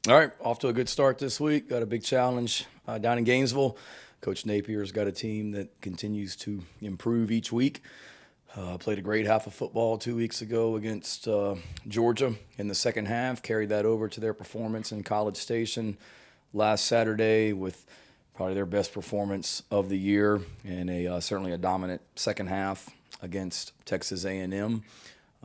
All right, off to a good start this week. Got a big challenge down in Gainesville. Coach Napier's got a team that continues to improve each week. Played a great half of football 2 weeks ago against Georgia in the second half. Carried that over to their performance in College Station last Saturday with probably their best performance of the year and certainly a dominant second half against Texas A&M.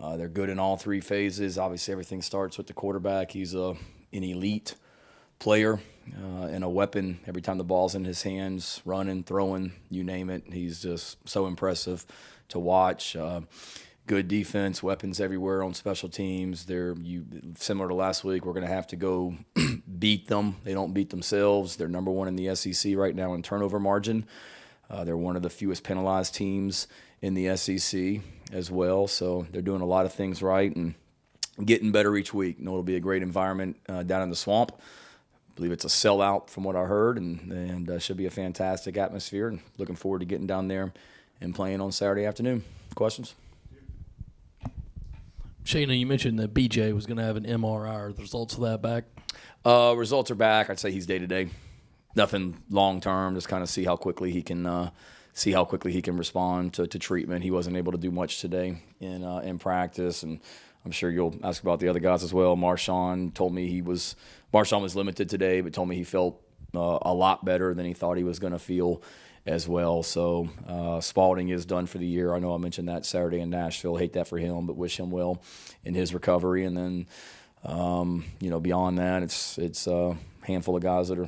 They're good in all three phases. Obviously, everything starts with the quarterback. He's an elite player and a weapon every time the ball's in his hands, running, throwing, you name it. He's just so impressive to watch. Good defense, weapons everywhere on special teams. Similar to last week, we're going to have to go beat them. They don't beat themselves. They're number one in the SEC right now in turnover margin. They're one of the fewest penalized teams in the SEC as well. So they're doing a lot of things right and getting better each week. It'll be a great environment down in the swamp. I believe it's a sellout from what I heard, and should be a fantastic atmosphere. And looking forward to getting down there and playing on Saturday afternoon. Questions? Shayna, you mentioned that BJ was going to have an MRI. Are the results of that back? Results are back. I'd say he's day-to-day. Nothing long-term. Just kind of see how quickly he can respond to treatment. He wasn't able to do much today in practice, and I'm sure you'll ask about the other guys as well. Marshawn was limited today, but told me he felt a lot better than he thought he was going to feel as well. So Spalding is done for the year. I know I mentioned that Saturday in Nashville. Hate that for him, but wish him well in his recovery. And then beyond that, it's a handful of guys that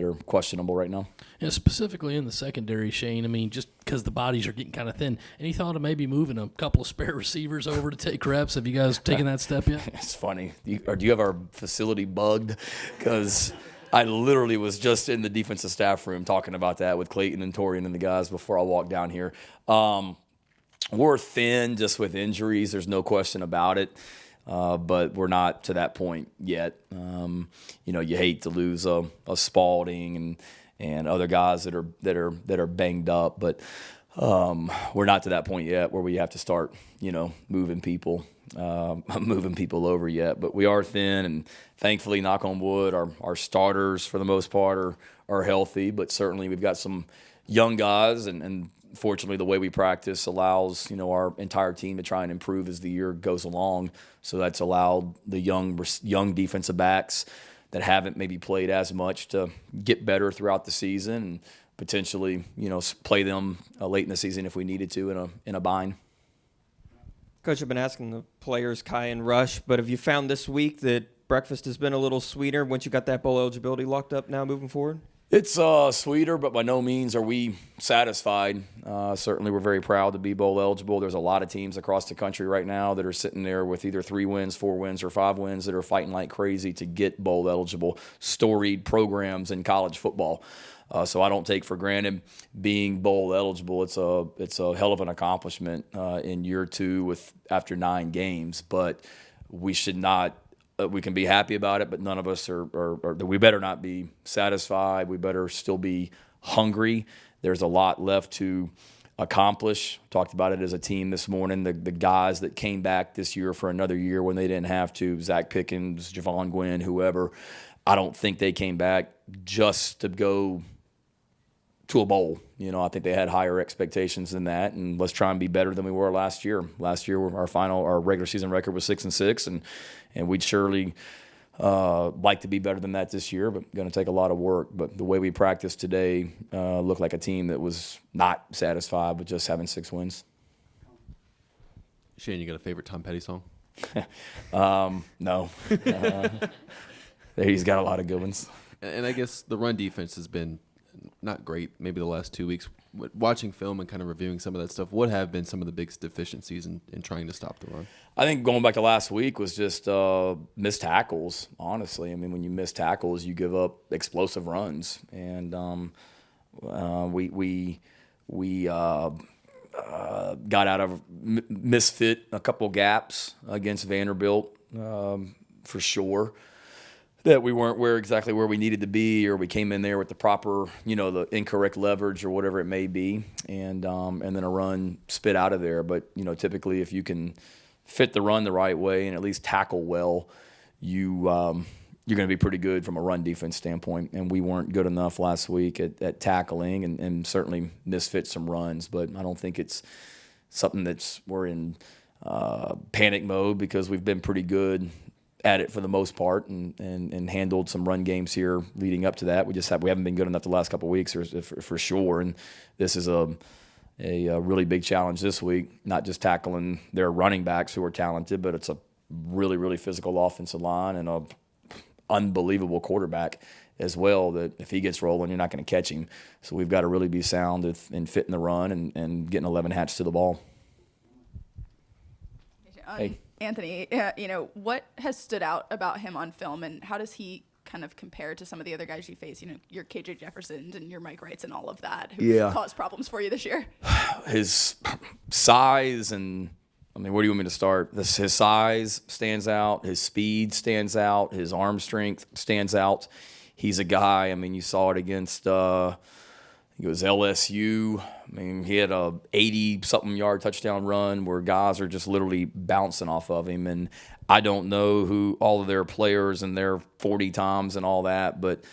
are questionable right now. And specifically in the secondary, Shane, I mean, just because the bodies are getting kind of thin, any thought of maybe moving a couple of spare receivers over to take reps? Have you guys taken that step yet? It's funny. Do you have our facility bugged? Because I literally was just in the defensive staff room talking about that with Clayton and Torian and the guys before I walked down here. We're thin just with injuries. There's no question about it. But we're not to that point yet. You hate to lose a Spalding and other guys that are banged up, but we're not to that point yet where we have to start moving people over yet. But we are thin, and thankfully, knock on wood, our starters for the most part are healthy. But certainly we've got some young guys, and fortunately, the way we practice allows our entire team to try and improve as the year goes along. So that's allowed the young defensive backs that haven't maybe played as much to get better throughout the season and potentially play them late in the season if we needed to in a bind. Coach, I've been asking the players, Kai and Rush, but have you found this week that breakfast has been a little sweeter once you got that bowl eligibility locked up now moving forward? It's sweeter, but by no means are we satisfied. Certainly, we're very proud to be bowl eligible. There's a lot of teams across the country right now that are sitting there with either 3 wins, 4 wins, or 5 wins that are fighting like crazy to get bowl eligible, storied programs in college football. So I don't take for granted being bowl eligible. It's a hell of an accomplishment in year 2 after 9 games, but we should not. We can be happy about it, but none of us are we better not be satisfied. We better still be hungry. There's a lot left to accomplish. Talked about it as a team this morning. The guys that came back this year for another year when they didn't have to, Zach Pickens, Javon Gwynn, whoever, I don't think they came back just to go to a bowl. I think they had higher expectations than that, and let's try and be better than we were last year. Last year, our regular season record was 6-6, and we'd surely like to be better than that this year, but going to take a lot of work. But the way we practiced today looked like a team that was not satisfied with just having 6 wins. Shane, you got a favorite Tom Petty song? No. He's got a lot of good ones. And I guess the run defense has been not great maybe the last 2 weeks. Watching film and kind of reviewing some of that stuff, what have been some of the biggest deficiencies in trying to stop the run? I think going back to last week was just missed tackles, honestly. I mean, when you miss tackles, you give up explosive runs. And we got out of misfit a couple gaps against Vanderbilt for sure. That we weren't exactly where we needed to be, or we came in there with the proper, the incorrect leverage or whatever it may be, and then a run spit out of there. But typically, if you can fit the run the right way and at least tackle well, you you're going to be pretty good from a run defense standpoint. And we weren't good enough last week at tackling and certainly misfit some runs. But I don't think it's something we're in panic mode because we've been pretty good at it for the most part and handled some run games here leading up to that. We haven't been good enough the last couple of weeks for sure. And this is a really big challenge this week, not just tackling their running backs who are talented, but it's a really, really physical offensive line and a unbelievable quarterback as well that if he gets rolling, you're not going to catch him. So we've got to really be sound in fitting the run and getting 11 hats to the ball. Hey. Anthony, what has stood out about him on film, and how does he kind of compare to some of the other guys you face? Your KJ Jeffersons and your Mike Wrights and all of that who caused problems for you this year. His size and where do you want me to start? His size stands out. His speed stands out. His arm strength stands out. He's a guy. You saw it against. It was LSU. He had a 80-something yard touchdown run where guys are just literally bouncing off of him. And I don't know who all of their players and their 40 times and all that, but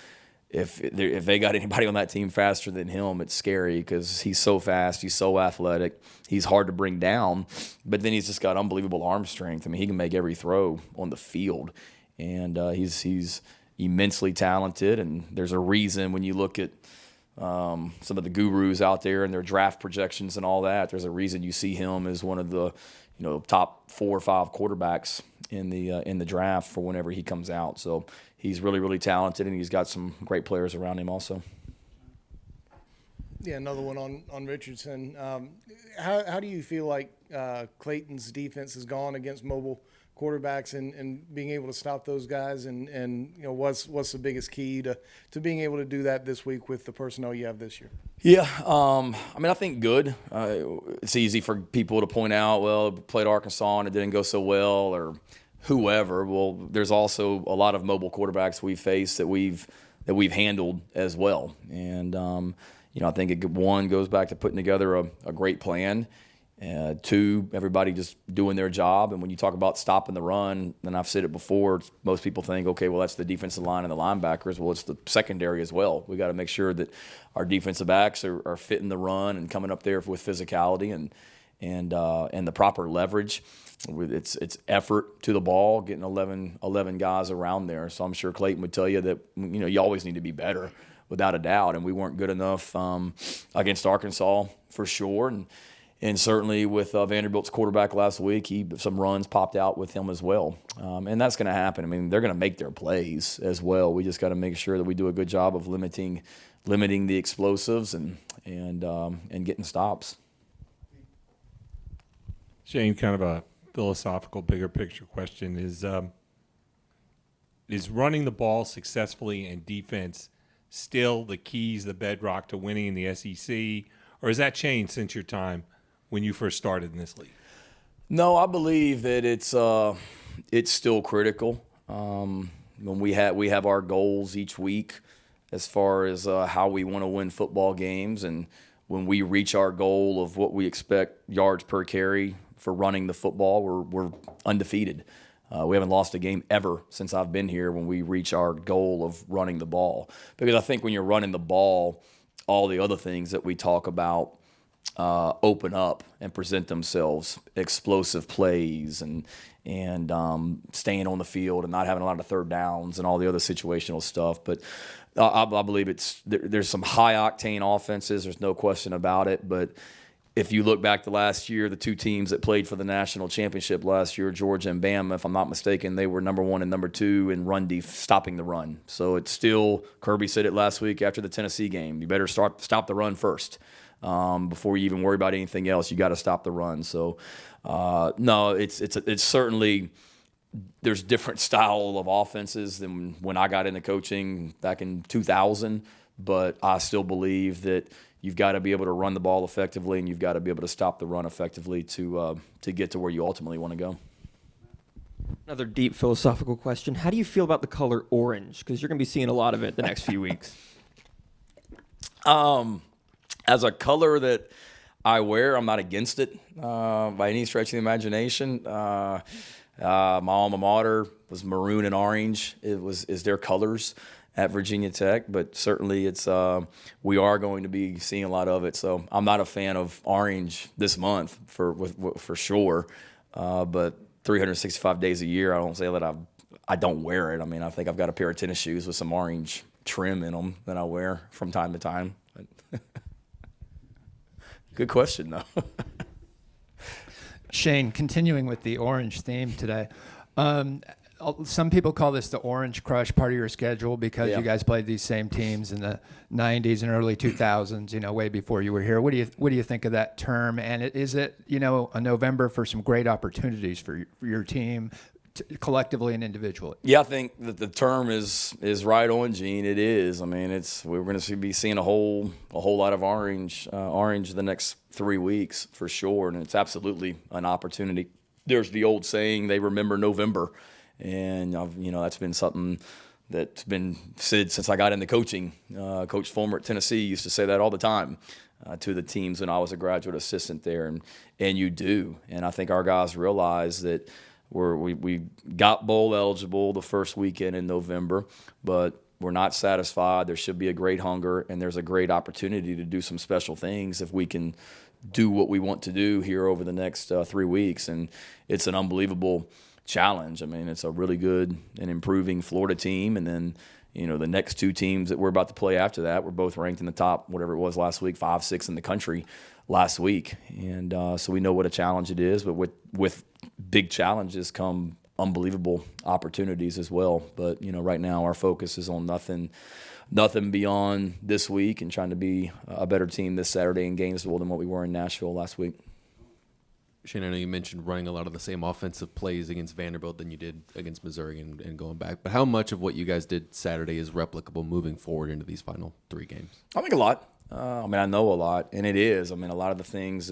if they got anybody on that team faster than him, it's scary because he's so fast, he's so athletic, he's hard to bring down, but then he's just got unbelievable arm strength. He can make every throw on the field, and he's immensely talented. And there's a reason when you look at some of the gurus out there and their draft projections and all that, there's a reason you see him as one of the top 4 or 5 quarterbacks in the draft for whenever he comes out. So he's really, really talented, and he's got some great players around him also. Yeah, another one on Richardson. How do you feel like Clayton's defense has gone against mobile quarterbacks and being able to stop those guys, and what's the biggest key to being able to do that this week with the personnel you have this year? Yeah, I think good. It's easy for people to point out, well, played Arkansas and it didn't go so well, or whoever. Well, there's also a lot of mobile quarterbacks we face that we've handled as well, and I think one goes back to putting together a great plan. 2, everybody just doing their job. And when you talk about stopping the run, and I've said it before, most people think, okay, well, that's the defensive line and the linebackers. Well, it's the secondary as well. We got to make sure that our defensive backs are fitting the run and coming up there with physicality and the proper leverage. It's effort to the ball, getting 11 guys around there. So I'm sure Clayton would tell you that you always need to be better, without a doubt. And we weren't good enough against Arkansas for sure. And certainly with Vanderbilt's quarterback last week, some runs popped out with him as well. And that's going to happen. They're going to make their plays as well. We just got to make sure that we do a good job of limiting the explosives and getting stops. Shane, kind of a philosophical, bigger picture question is running the ball successfully and defense still the keys, the bedrock to winning in the SEC, or has that changed since your time when you first started in this league? No, I believe that it's still critical. When we have our goals each week as far as how we want to win football games, and when we reach our goal of what we expect yards per carry for running the football, we're undefeated. We haven't lost a game ever since I've been here when we reach our goal of running the ball. Because I think when you're running the ball, all the other things that we talk about open up and present themselves, explosive plays and staying on the field and not having a lot of third downs and all the other situational stuff. But I believe there's some high-octane offenses. There's no question about it. But if you look back to last year, the 2 teams that played for the national championship last year, Georgia and Bama, if I'm not mistaken, they were number 1 and number 2 in stopping the run. So it's still, Kirby said it last week after the Tennessee game, you better stop the run first. Before you even worry about anything else, you got to stop the run. So, no, it's certainly, there's different style of offenses than when I got into coaching back in 2000, but I still believe that you've got to be able to run the ball effectively, and you've got to be able to stop the run effectively to get to where you ultimately want to go. Another deep philosophical question. How do you feel about the color orange? Because you're going to be seeing a lot of it the next few weeks. As a color that I wear, I'm not against it by any stretch of the imagination. My alma mater was maroon and orange. Is their colors at Virginia Tech, but certainly it's we are going to be seeing a lot of it. So I'm not a fan of orange this month for sure, but 365 days a year, I don't say that I don't wear it. I mean, I think I've got a pair of tennis shoes with some orange trim in them that I wear from time to time. Good question, though. Shane, continuing with the orange theme today, some people call this the Orange Crush part of your schedule because Yeah. you guys played these same teams in the 90s and early 2000s, way before you were here. What do you think of that term? And is it, a November for some great opportunities for your team collectively and individually? Yeah, I think that the term is right on, Gene. It is. I mean, we're going to be seeing a whole lot of orange the next 3 weeks for sure, and it's absolutely an opportunity. There's the old saying, they remember November, and that's been something that's been said since I got into coaching. Coach Fulmer at Tennessee used to say that all the time to the teams when I was a graduate assistant there, and you do. And I think our guys realize that we got bowl eligible the first weekend in November, but we're not satisfied. There should be a great hunger, and there's a great opportunity to do some special things if we can do what we want to do here over the next 3 weeks. And it's an unbelievable challenge. I mean, it's a really good and improving Florida team, and then the next two teams that we're about to play after that, we're both ranked in the top, whatever it was last week, 5, 6 in the country last week. And so we know what a challenge it is, but with big challenges come unbelievable opportunities as well. But right now our focus is on nothing beyond this week and trying to be a better team this Saturday in Gainesville than what we were in Nashville last week. Shane, I know you mentioned running a lot of the same offensive plays against Vanderbilt than you did against Missouri and going back. But how much of what you guys did Saturday is replicable moving forward into these final 3 games? I think a lot. I know a lot, and it is. A lot of the things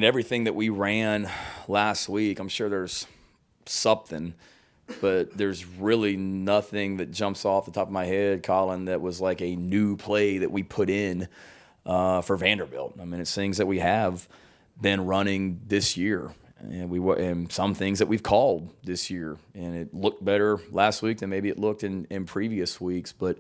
everything that we ran last week, I'm sure there's something, but there's really nothing that jumps off the top of my head, Colin, that was like a new play that we put in for Vanderbilt. It's things that we have been running this year, and some things that we've called this year, and it looked better last week than maybe it looked in previous weeks. But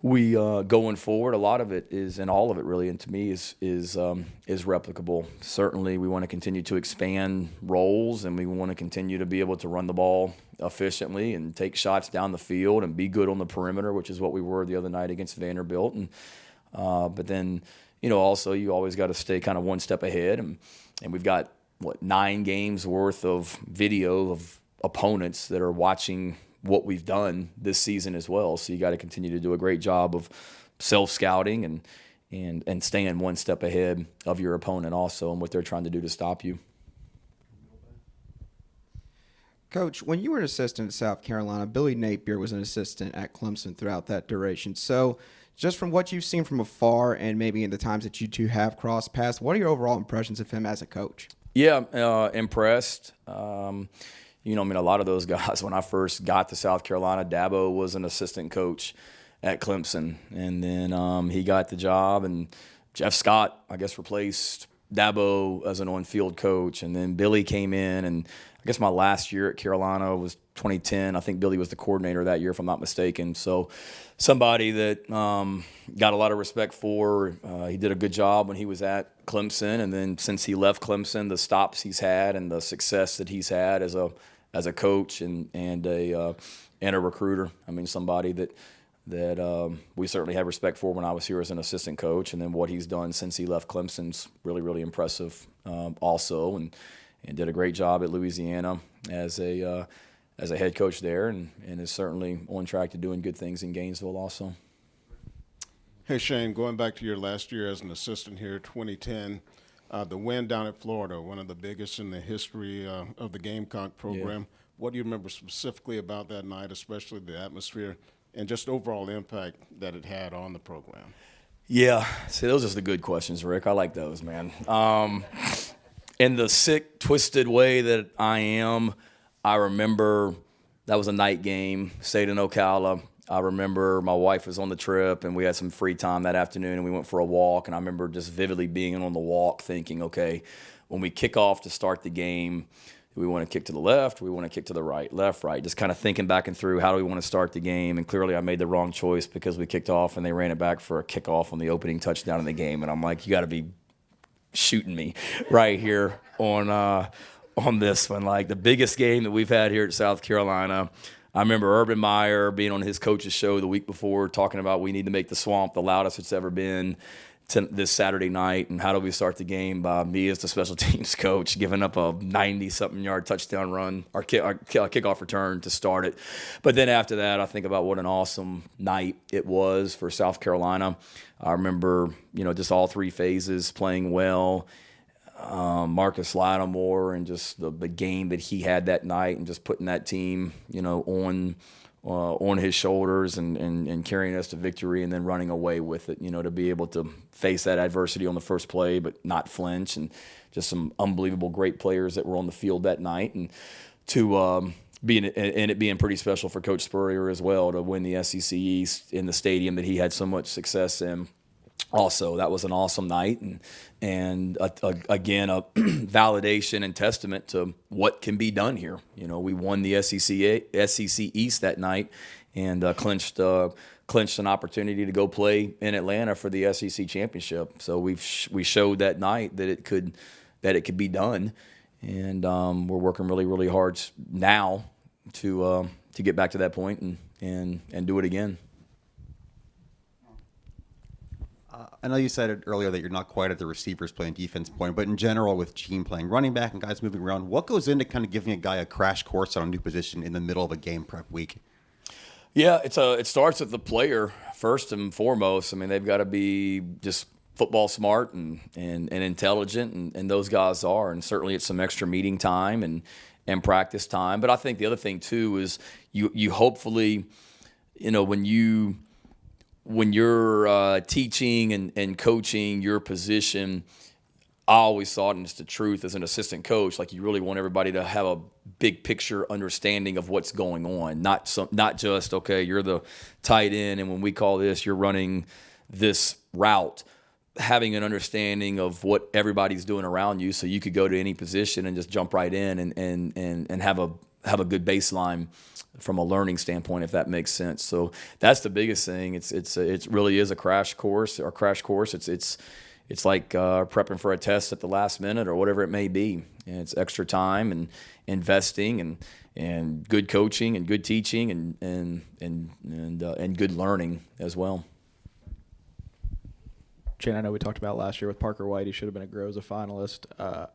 we going forward, a lot of it is, and all of it really, and to me is replicable. Certainly, we want to continue to expand roles, and we want to continue to be able to run the ball efficiently and take shots down the field and be good on the perimeter, which is what we were the other night against Vanderbilt. And but then, also you always got to stay kind of one step ahead, and we've got 9 games worth of video of opponents that are watching what we've done this season as well. So you got to continue to do a great job of self-scouting and staying one step ahead of your opponent also and what they're trying to do to stop you. Coach, when you were an assistant at South Carolina, Billy Napier was an assistant at Clemson throughout that duration. So just from what you've seen from afar and maybe in the times that you two have crossed paths, what are your overall impressions of him as a coach? Yeah, impressed. A lot of those guys, when I first got to South Carolina, Dabo was an assistant coach at Clemson. And then he got the job, and Jeff Scott, I guess, replaced Dabo as an on-field coach. And then Billy came in, and I guess my last year at Carolina was 2010. I think Billy was the coordinator that year, if I'm not mistaken. So somebody that got a lot of respect for. He did a good job when he was at Clemson. And then since he left Clemson, the stops he's had and the success that he's had as a coach and a recruiter. Somebody that we certainly had respect for when I was here as an assistant coach. And then what he's done since he left Clemson's really, really impressive also. And did a great job at Louisiana as a head coach there, and is certainly on track to doing good things in Gainesville also. Hey, Shane, going back to your last year as an assistant here, 2010, the win down at Florida, one of the biggest in the history of the Gamecock program. Yeah. What do you remember specifically about that night, especially the atmosphere and just overall impact that it had on the program? Yeah, see, those are the good questions, Rick. I like those, man. In the sick, twisted way that I am, I remember that was a night game, stayed in Ocala. I remember my wife was on the trip, and we had some free time that afternoon, and we went for a walk. And I remember just vividly being on the walk thinking, okay, when we kick off to start the game, Do we want to kick to the left? Do we want to kick to the right? Left, right. Just kind of thinking back and through how do we want to start the game. And clearly I made the wrong choice because we kicked off and they ran it back for a kickoff on the opening touchdown in the game. And I'm like, you got to be shooting me right here on this one. Like the biggest game that we've had here at South Carolina. I remember Urban Meyer being on his coach's show the week before talking about we need to make the Swamp the loudest it's ever been this Saturday night, and how do we start the game by me as the special teams coach giving up a 90-something yard touchdown run or kickoff return to start it. But then after that, I think about what an awesome night it was for South Carolina. I remember, just all three phases playing well. Marcus Lattimore and just the game that he had that night and just putting that team, on his shoulders and carrying us to victory and then running away with it, to be able to face that adversity on the first play but not flinch, and just some unbelievable great players that were on the field that night, and to it being pretty special for Coach Spurrier as well to win the SEC East in the stadium that he had so much success in. Also, that was an awesome night, and again, a validation and testament to what can be done here. We won the SEC East that night, and clinched an opportunity to go play in Atlanta for the SEC championship. So we showed that night that it could be done, and we're working really, really hard now to get back to that point and do it again. I know you said it earlier that you're not quite at the receivers playing defense point, but in general with Gene playing running back and guys moving around, what goes into kind of giving a guy a crash course on a new position in the middle of a game prep week? Yeah, it starts with the player first and foremost. I mean, they've got to be just football smart and intelligent, and those guys are. And certainly it's some extra meeting time and practice time. But I think the other thing too is you hopefully, when you're teaching and coaching your position, I always thought, and it's the truth as an assistant coach, like you really want everybody to have a big picture understanding of what's going on, not just, okay, you're the tight end, and when we call this, you're running this route. Having an understanding of what everybody's doing around you, so you could go to any position and just jump right in and have a good baseline from a learning standpoint, if that makes sense. So that's the biggest thing. It really is a crash course. It's like prepping for a test at the last minute or whatever it may be. And it's extra time and investing and good coaching and good teaching and good learning as well. Shane, I know we talked about last year with Parker White. He should have been a Groza finalist.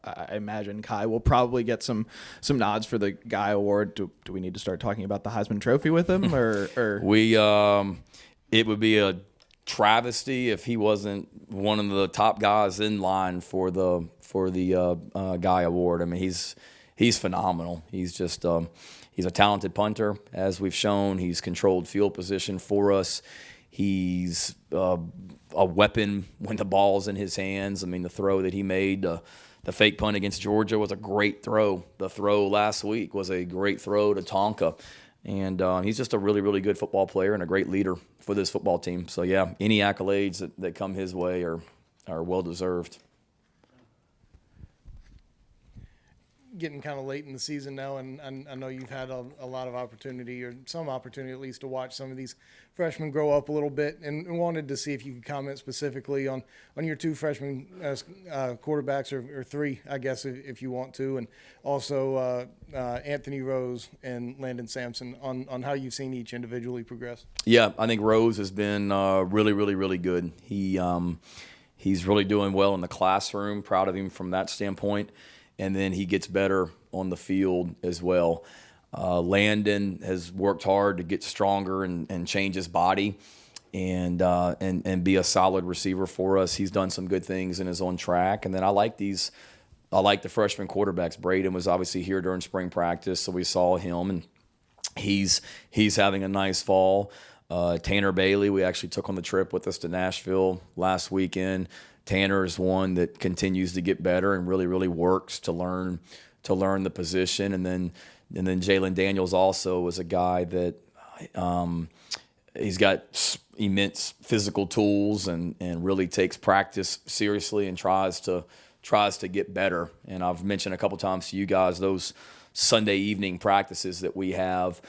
I imagine Kai will probably get some nods for the Guy Award. Do we need to start talking about the Heisman Trophy with him, or? It would be a travesty if he wasn't one of the top guys in line for the Guy Award. I mean, he's phenomenal. He's just he's a talented punter, as we've shown. He's controlled field position for us. He's a weapon when the ball's in his hands. I mean, the throw that he made, the fake punt against Georgia was a great throw. The throw last week was a great throw to Tonka. And he's just a really, really good football player and a great leader for this football team. So, yeah, any accolades that come his way are well-deserved. Getting kind of late in the season now, and I know you've had a lot of opportunity, or some opportunity at least, to watch some of these freshmen grow up a little bit, and wanted to see if you could comment specifically on your two freshman quarterbacks, or three, I guess, if you want to, and also Anthony Rose and Landon Sampson on how you've seen each individually progress. Yeah, I think Rose has been really, really, really good. He's really doing well in the classroom, proud of him from that standpoint. And then he gets better on the field as well. Landon has worked hard to get stronger and change his body and be a solid receiver for us. He's done some good things and is on track. And then I like the freshman quarterbacks. Braden was obviously here during spring practice, so we saw him, and he's having a nice fall. Tanner Bailey, we actually took on the trip with us to Nashville last weekend. Tanner is one that continues to get better and really, really works to learn the position. And then Jalen Daniels also was a guy that he's got immense physical tools and really takes practice seriously and tries to tries to get better. And I've mentioned a couple times to you guys those Sunday evening practices that we have.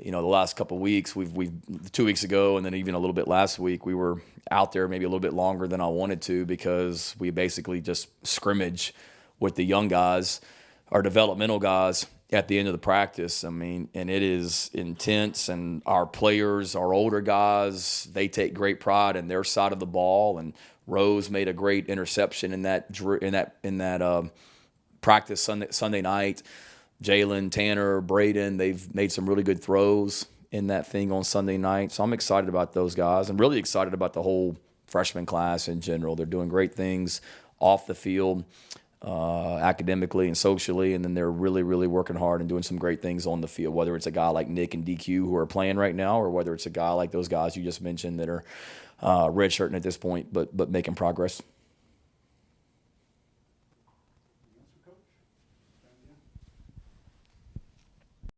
The last couple of weeks, we've 2 weeks ago, and then even a little bit last week, we were out there maybe a little bit longer than I wanted to because we basically just scrimmage with the young guys, our developmental guys, at the end of the practice. I mean, and it is intense, and our players, our older guys, they take great pride in their side of the ball. And Rose made a great interception in that practice Sunday night. Jalen, Tanner, Braden, they've made some really good throws in that thing on Sunday night. So I'm excited about those guys. I'm really excited about the whole freshman class in general. They're doing great things off the field, academically and socially, and then they're really, really working hard and doing some great things on the field, whether it's a guy like Nick and DQ who are playing right now, or whether it's a guy like those guys you just mentioned that are redshirting at this point but making progress.